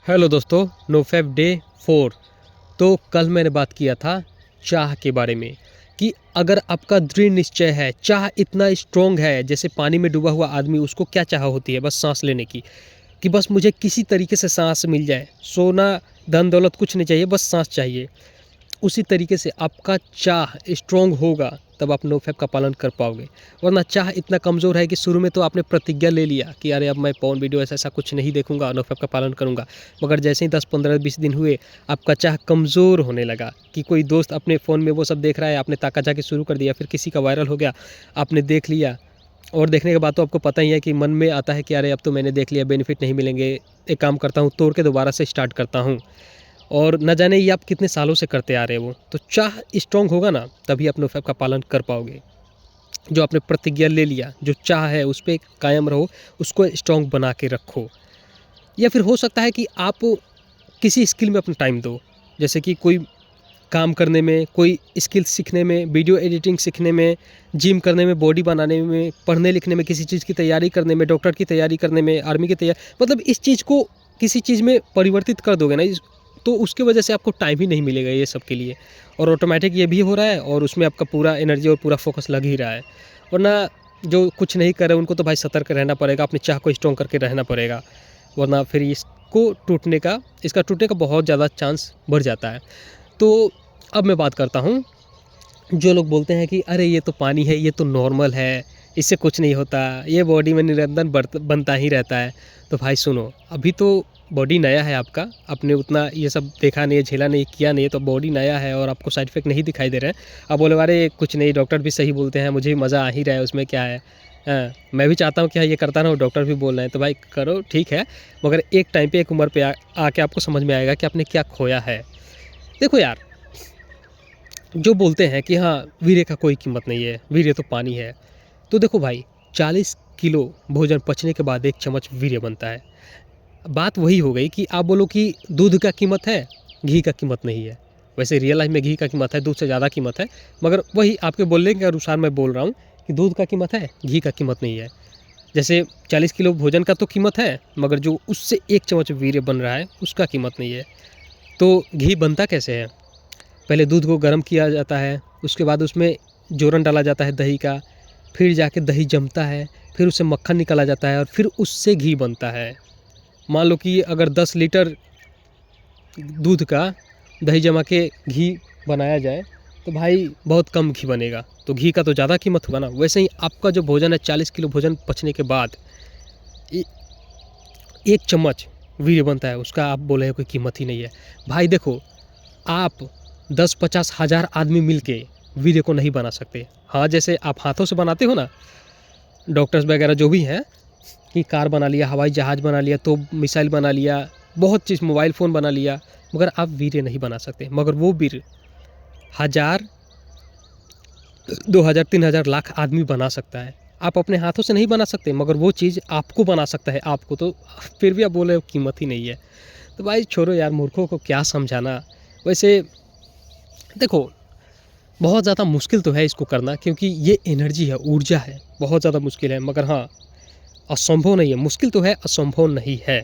Hello दोस्तों, नोफैब day 4। तो कल मैंने बात किया था चाह के बारे में कि अगर आपका दृढ़ निश्चय है, चाह इतना स्ट्रॉन्ग है, जैसे पानी में डूबा हुआ आदमी, उसको क्या चाह होती है? बस सांस लेने की, कि बस मुझे किसी तरीके से सांस मिल जाए। सोना, धन दौलत कुछ नहीं चाहिए, बस सांस चाहिए। उसी तरीके से आपका चाह स्ट्रॉन्ग होगा, तब आप नोफैप का पालन कर पाओगे। वरना चाह इतना कमज़ोर है कि शुरू में तो आपने प्रतिज्ञा ले लिया कि अरे अब मैं पॉर्न वीडियो ऐसा ऐसा कुछ नहीं देखूंगा, नोफैप का पालन करूंगा। मगर जैसे ही 10 15 20 दिन हुए, आपका चाह कमज़ोर होने लगा कि कोई दोस्त अपने फ़ोन में वो सब देख रहा है, आपने ताका झाकी शुरू कर दिया, फिर किसी का वायरल हो गया, आपने देख लिया। और देखने के बाद तो आपको पता ही है कि मन में आता है कि अरे अब तो मैंने देख लिया, बेनिफिट नहीं मिलेंगे, एक काम करता हूँ, तोड़ के दोबारा से स्टार्ट करता हूँ। और न जाने ये आप कितने सालों से करते आ रहे हो। तो चाह स्ट्रॉन्ग होगा ना, तभी आप नोफैप का पालन कर पाओगे। जो आपने प्रतिज्ञा ले लिया, जो चाह है उस पे कायम रहो, उसको स्ट्रॉन्ग बना के रखो। या फिर हो सकता है कि आप किसी स्किल में अपना टाइम दो, जैसे कि कोई काम करने में, कोई स्किल सीखने में, वीडियो एडिटिंग सीखने में, जिम करने में, बॉडी बनाने में, पढ़ने लिखने में, किसी चीज़ की तैयारी करने में, डॉक्टर की तैयारी करने में, आर्मी की तैयारी, मतलब इस चीज़ को किसी चीज़ में परिवर्तित कर दोगे ना, तो उसकी वजह से आपको टाइम ही नहीं मिलेगा ये सब के लिए। और ऑटोमेटिक ये भी हो रहा है और उसमें आपका पूरा एनर्जी और पूरा फोकस लग ही रहा है। वरना जो कुछ नहीं कर रहे उनको तो भाई सतर्क रहना पड़ेगा, अपने चाह को स्ट्रॉन्ग करके रहना पड़ेगा। वरना फिर इसका टूटने का बहुत ज़्यादा चांस बढ़ जाता है। तो अब मैं बात करता हूँ, जो लोग बोलते हैं कि अरे ये तो पानी है, ये तो नॉर्मल है, इससे कुछ नहीं होता, ये बॉडी में निरंतर बनता ही रहता है। तो भाई सुनो, अभी तो बॉडी नया है आपका, आपने उतना ये सब देखा नहीं है, झेला नहीं, किया नहीं है, तो बॉडी नया है और आपको साइड इफेक्ट नहीं दिखाई दे रहे हैं। आप बोले अरे कुछ नहीं, डॉक्टर भी सही बोलते हैं, मुझे भी मज़ा आ ही रहा है, उसमें क्या है। हाँ, मैं भी चाहता हूँ कि हाँ ये करता रहूँ, डॉक्टर भी बोल रहे हैं, तो भाई करो, ठीक है। मगर एक टाइम पे, एक उम्र पे आके आपको समझ में आएगा कि आपने क्या खोया है। देखो यार, जो बोलते हैं कि हाँ वीर्य का कोई कीमत नहीं है, वीर्य तो पानी है। तो देखो भाई, 40 किलो भोजन पचने के बाद 1 चम्मच वीर्य बनता है। बात वही हो गई कि आप बोलो कि दूध का कीमत है, घी का कीमत नहीं है। वैसे रियल लाइफ में घी का कीमत है, दूध से ज़्यादा कीमत है। मगर वही आपके बोलने के अनुसार मैं बोल रहा हूँ कि दूध का कीमत है, घी का कीमत नहीं है। जैसे 40 किलो भोजन का तो कीमत है, मगर जो उससे 1 चम्मच वीर्य बन रहा है उसका कीमत नहीं है। तो घी बनता कैसे है? पहले दूध को गर्म किया जाता है, उसके बाद उसमें जोरन डाला जाता है दही का, फिर जाके दही जमता है, फिर उससे मक्खन निकाला जाता है और फिर उससे घी बनता है। मान लो कि अगर 10 लीटर दूध का दही जमा के घी बनाया जाए, तो भाई बहुत कम घी बनेगा, तो घी का तो ज़्यादा कीमत होगा ना। वैसे ही आपका जो भोजन है, 40 किलो भोजन पचने के बाद 1 चम्मच वीर्य बनता है, उसका आप बोले कोई कीमत ही नहीं है। भाई देखो, आप 10 50 हज़ार आदमी मिलके वीर्य को नहीं बना सकते। हाँ, जैसे आप हाथों से बनाते हो ना, डॉक्टर्स वगैरह जो भी हैं, कि कार बना लिया, हवाई जहाज़ बना लिया, तो मिसाइल बना लिया, बहुत चीज़, मोबाइल फ़ोन बना लिया, मगर आप वीर्य नहीं बना सकते। मगर वो वीर्य 1000 2000 3000 लाख आदमी बना सकता है। आप अपने हाथों से नहीं बना सकते, मगर वो चीज़ आपको बना सकता है, आपको। तो फिर भी आप बोले कीमत ही नहीं है। तो भाई छोड़ो यार, मूर्खों को क्या समझाना। वैसे देखो, बहुत ज़्यादा मुश्किल तो है इसको करना, क्योंकि ये एनर्जी है, ऊर्जा है, बहुत ज़्यादा मुश्किल है। मगर हाँ, असंभव नहीं है, मुश्किल तो है, असंभव नहीं है।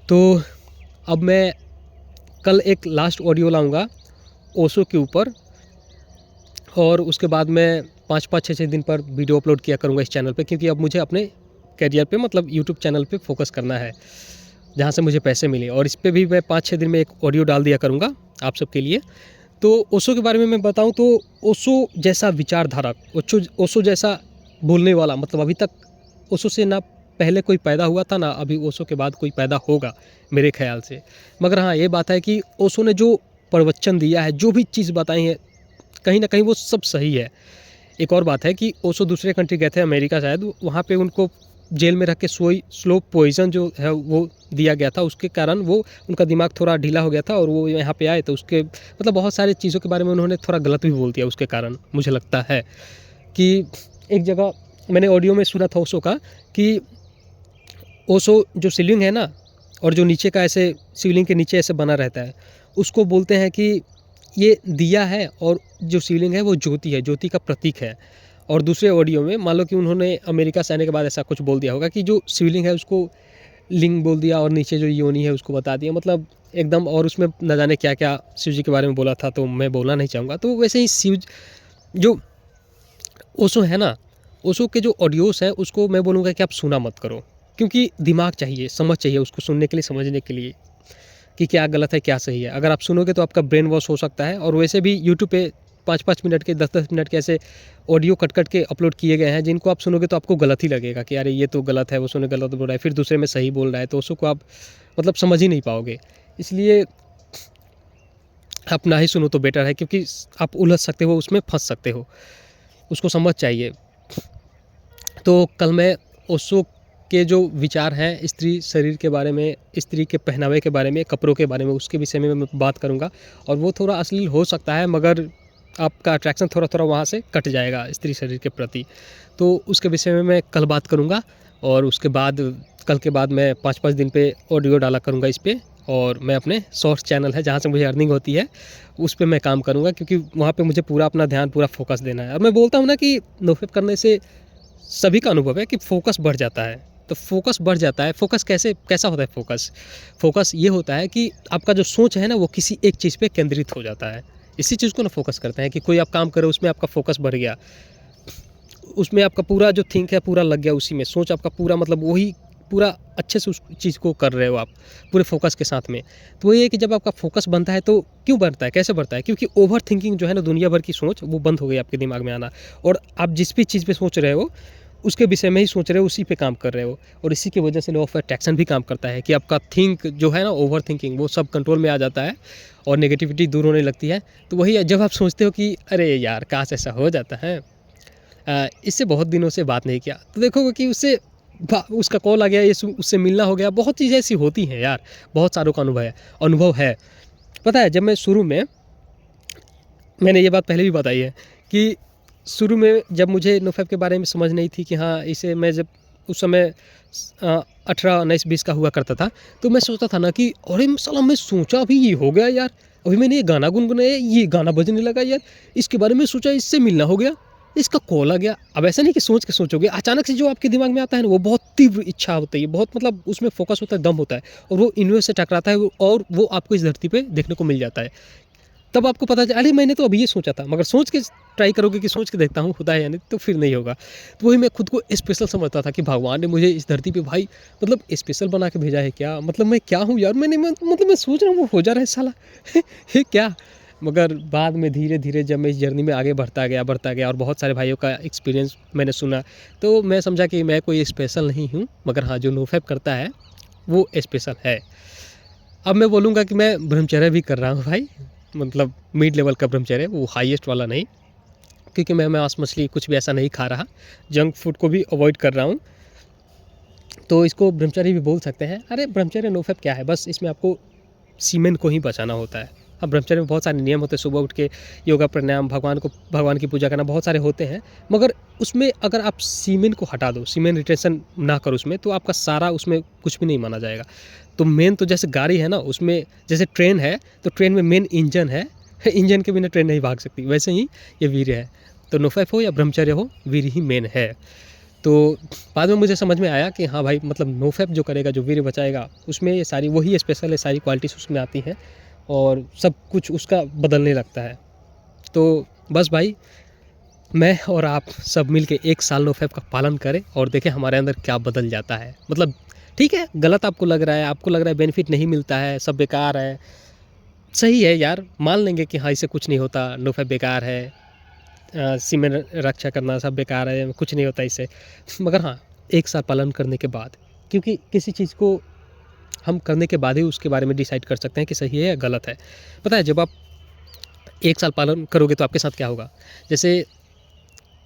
तो अब मैं कल एक लास्ट ऑडियो लाऊंगा ओशो के ऊपर, और उसके बाद मैं 5 5 6 6 दिन पर वीडियो अपलोड किया करूंगा इस चैनल पे, क्योंकि अब मुझे अपने करियर पे, मतलब यूट्यूब चैनल पे फोकस करना है, जहाँ से मुझे पैसे मिले। और इस पर भी मैं 5 6 दिन में एक ऑडियो डाल दिया करूँगा आप सबके लिए। तो ओशो के बारे में मैं बताऊं तो ओशो जैसा विचारधारक, ओशो जैसा बोलने वाला, मतलब अभी तक ओशो से ना पहले कोई पैदा हुआ था, ना अभी ओशो के बाद कोई पैदा होगा मेरे ख्याल से। मगर हाँ, ये बात है कि ओशो ने जो प्रवचन दिया है, जो भी चीज़ बताई है, कहीं ना कहीं वो सब सही है। एक और बात है कि ओशो दूसरे कंट्री गए थे, अमेरिका शायद, वहाँ पे उनको जेल में रख के स्लो पॉइजन जो है वो दिया गया था। उसके कारण वो, उनका दिमाग थोड़ा ढीला हो गया था, और वो यहाँ पे आए तो उसके, मतलब बहुत सारी चीज़ों के बारे में उन्होंने थोड़ा गलत भी बोल दिया उसके कारण। मुझे लगता है कि एक जगह मैंने ऑडियो में सुना था ओशो का, कि ओशो जो शिवलिंग है ना, और जो नीचे का ऐसे शिवलिंग के नीचे ऐसे बना रहता है, उसको बोलते हैं कि ये दिया है, और जो शिवलिंग है वो ज्योति है, ज्योति का प्रतीक है। और दूसरे ऑडियो में मान लो कि उन्होंने अमेरिका से आने के बाद ऐसा कुछ बोल दिया होगा कि जो शिवलिंग है उसको लिंग बोल दिया और नीचे जो योनि है उसको बता दिया, मतलब एकदम। और उसमें न जाने क्या क्या शिव जी के बारे में बोला था, तो मैं बोलना नहीं चाहूँगा। तो वैसे ही शिव जो ओशो है ना, ओशो के जो ऑडियोज़ हैं उसको मैं बोलूँगा कि आप सुना मत करो, क्योंकि दिमाग चाहिए, समझ चाहिए उसको सुनने के लिए, समझने के लिए कि क्या गलत है क्या सही है। अगर आप सुनोगे तो आपका ब्रेन वॉश हो सकता है। और वैसे भी यूट्यूब पे 5-5 मिनट के, 10-10 मिनट के ऐसे ऑडियो कट के अपलोड किए गए हैं, जिनको आप सुनोगे तो आपको गलत ही लगेगा कि अरे ये तो गलत है, वो सुने गलत बोल रहा है, फिर दूसरे में सही बोल रहा है, तो उसको आप मतलब समझ ही नहीं पाओगे। इसलिए आप ना ही सुनो तो बेटर है, क्योंकि आप उलझ सकते हो, उसमें फंस सकते हो, उसको समझ चाहिए। तो कल मैं ओशो के जो विचार हैं स्त्री शरीर के बारे में, स्त्री के पहनावे के बारे में, कपड़ों के बारे में, उसके विषय में मैं बात करूंगा। और वो थोड़ा अश्लील हो सकता है, मगर आपका अट्रैक्शन थोड़ा थोड़ा वहाँ से कट जाएगा स्त्री शरीर के प्रति। तो उसके विषय में मैं कल बात करूंगा। और उसके बाद कल के बाद मैं 5-5 दिन पे ऑडियो डाला करूंगा इस पर। और मैं अपने शॉर्ट्स चैनल है जहाँ से मुझे अर्निंग होती है, उस पर मैं काम करूँगा, क्योंकि वहाँ पे मुझे पूरा अपना ध्यान, पूरा फोकस देना है। और मैं बोलता हूँ ना कि नोफेप करने से सभी का अनुभव है कि फोकस बढ़ जाता है। तो फोकस बढ़ जाता है। फोकस कैसा होता है फोकस? फोकस ये होता है कि आपका जो सोच है ना, वो किसी एक चीज़ पे केंद्रित हो जाता है। इसी चीज़ को ना फोकस करते हैं कि कोई आप काम करो, उसमें आपका फोकस बढ़ गया, उसमें आपका पूरा जो थिंक है पूरा लग गया, उसी में सोच आपका पूरा, मतलब वही पूरा अच्छे से उस चीज़ को कर रहे हो आप पूरे फोकस के साथ में। तो वही है कि जब आपका फोकस बनता है तो क्यों बनता है, कैसे बढ़ता है? क्योंकि ओवर थिंकिंग जो है ना, दुनिया भर की सोच वो बंद हो गई आपके दिमाग में आना। और आप जिस भी चीज़ पे सोच रहे हो उसके विषय में ही सोच रहे हो, उसी पे काम कर रहे हो। और इसी की वजह से लॉ ऑफ अट्रैक्शन भी काम करता है कि आपका थिंक जो है ना, ओवर थिंकिंग, वो सब कंट्रोल में आ जाता है और नेगेटिविटी दूर होने लगती है। तो वही है, जब आप सोचते हो कि अरे यार काश ऐसा हो जाता है, इससे बहुत दिनों से बात नहीं किया, तो देखोगे कि उसका कॉल आ गया, ये उससे मिलना हो गया। बहुत चीज़ें ऐसी होती हैं यार, बहुत सारों का अनुभव है। पता है, जब मैं शुरू में, मैंने ये बात पहले भी बताई है कि शुरू में जब मुझे नोफेप के बारे में समझ नहीं थी कि हाँ इसे, मैं जब उस समय 18, 19, 20 का हुआ करता था, तो मैं सोचता था ना कि अरे साला, मैं सोचा अभी ये हो गया यार, अभी मैंने ये गाना गुनगुनाया, ये गाना बजने लगा यार, इसके बारे में सोचा, इससे मिलना हो गया, इसका कॉल आ गया। अब ऐसा नहीं कि सोच के सोचोगे, अचानक से जो आपके दिमाग में आता है ना, वो बहुत तीव्र इच्छा होती है, बहुत मतलब उसमें फोकस होता है, दम होता है, और वो यूनिवर्स से टकराता है, और वो आपको इस धरती पे देखने को मिल जाता है। तब आपको पता चला, अरे मैंने तो अभी ये सोचा था। मगर सोच के ट्राई करोगे कि सोच के देखता हूँ होता है या नहीं, तो फिर नहीं होगा। तो वही मैं खुद को स्पेशल समझता था कि भगवान ने मुझे इस धरती पे भाई मतलब स्पेशल बना के भेजा है क्या, मतलब मैं क्या हूँ यार, मतलब मैं सोच रहा हूँ वो हो जा रहा है साला ये क्या। मगर बाद में धीरे धीरे जब मैं इस जर्नी में आगे बढ़ता गया और बहुत सारे भाइयों का एक्सपीरियंस मैंने सुना, तो मैं समझा कि मैं कोई स्पेशल नहीं हूँ, मगर हाँ जो नोफेप करता है वो स्पेशल है। अब मैं बोलूँगा कि मैं ब्रह्मचर्य भी कर रहा हूँ भाई, मतलब मिड लेवल का ब्रह्मचर्य, वो हाईएस्ट वाला नहीं, क्योंकि मैं मांस मछली कुछ भी ऐसा नहीं खा रहा, जंक फूड को भी अवॉइड कर रहा हूँ। तो इसको ब्रह्मचर्य भी बोल सकते हैं। अरे ब्रह्मचर्य नोफेप क्या है, बस इसमें आपको सीमेन को ही बचाना होता है। अब ब्रह्मचर्य में बहुत सारे नियम होते हैं, सुबह उठ के योगा प्राणायाम, भगवान की पूजा करना, बहुत सारे होते हैं। मगर उसमें अगर आप सीमेन को हटा दो, सीमेन रिटेंशन ना करो उसमें, तो आपका सारा उसमें कुछ भी नहीं माना जाएगा। तो मेन तो जैसे गाड़ी है ना, उसमें जैसे ट्रेन है, तो ट्रेन में मेन इंजन है इंजन के बिना ट्रेन नहीं भाग सकती, वैसे ही ये वीर्य है। तो नोफेप हो या ब्रह्मचर्य हो, वीर्य ही मेन है। तो बाद में मुझे समझ में आया कि हाँ भाई, मतलब नोफेप जो करेगा, जो वीर्य बचाएगा, उसमें ये सारी वही स्पेशल है, सारी क्वालिटीज़ उसमें आती हैं और सब कुछ उसका बदलने लगता है। तो बस भाई, मैं और आप सब मिल के 1 साल नोफेप का पालन करें और देखें हमारे अंदर क्या बदल जाता है। मतलब ठीक है, गलत आपको लग रहा है, बेनिफिट नहीं मिलता है, सब बेकार है, सही है यार, मान लेंगे कि हाँ इससे कुछ नहीं होता, नोफेप बेकार है, सीमेन रक्षा करना सब बेकार है, कुछ नहीं होता इससे। मगर हाँ, 1 साल पालन करने के बाद, क्योंकि किसी चीज़ को हम करने के बाद ही उसके बारे में डिसाइड कर सकते हैं कि सही है या गलत है। पता है, जब आप 1 साल पालन करोगे तो आपके साथ क्या होगा? जैसे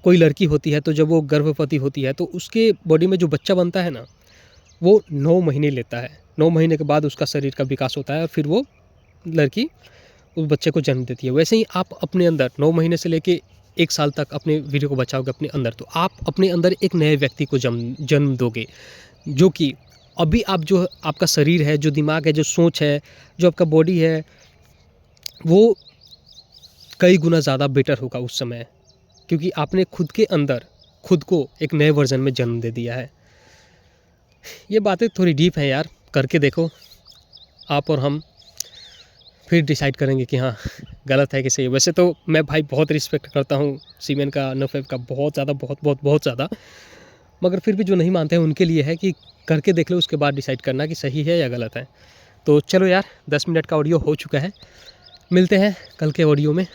कोई लड़की होती है, तो जब वो गर्भवती होती है, तो उसके बॉडी में जो बच्चा बनता है ना, वो 9 महीने लेता है। 9 महीने के बाद उसका शरीर का विकास होता है और फिर वो लड़की उस बच्चे को जन्म देती है। वैसे ही आप अपने अंदर 9 महीने से लेके 1 साल तक अपने वीर्य को बचाओगे अपने अंदर, तो आप अपने अंदर एक नए व्यक्ति को जन्म दोगे, जो कि अभी आप जो आपका शरीर है, जो दिमाग है, जो सोच है, जो आपका बॉडी है, वो कई गुना ज़्यादा बेटर होगा उस समय, क्योंकि आपने खुद के अंदर खुद को एक नए वर्जन में जन्म दे दिया है। ये बातें थोड़ी डीप हैं यार, करके देखो आप और हम, फिर डिसाइड करेंगे कि हाँ गलत है कि सही है। वैसे तो मैं भाई बहुत रिस्पेक्ट करता हूँ सीमेन का, NoFap का, बहुत ज़्यादा, बहुत बहुत बहुत ज़्यादा। मगर फिर भी जो नहीं मानते हैं उनके लिए है कि करके देख लो, उसके बाद डिसाइड करना कि सही है या गलत है। तो चलो यार, 10 मिनट का ऑडियो हो चुका है, मिलते हैं कल के ऑडियो में।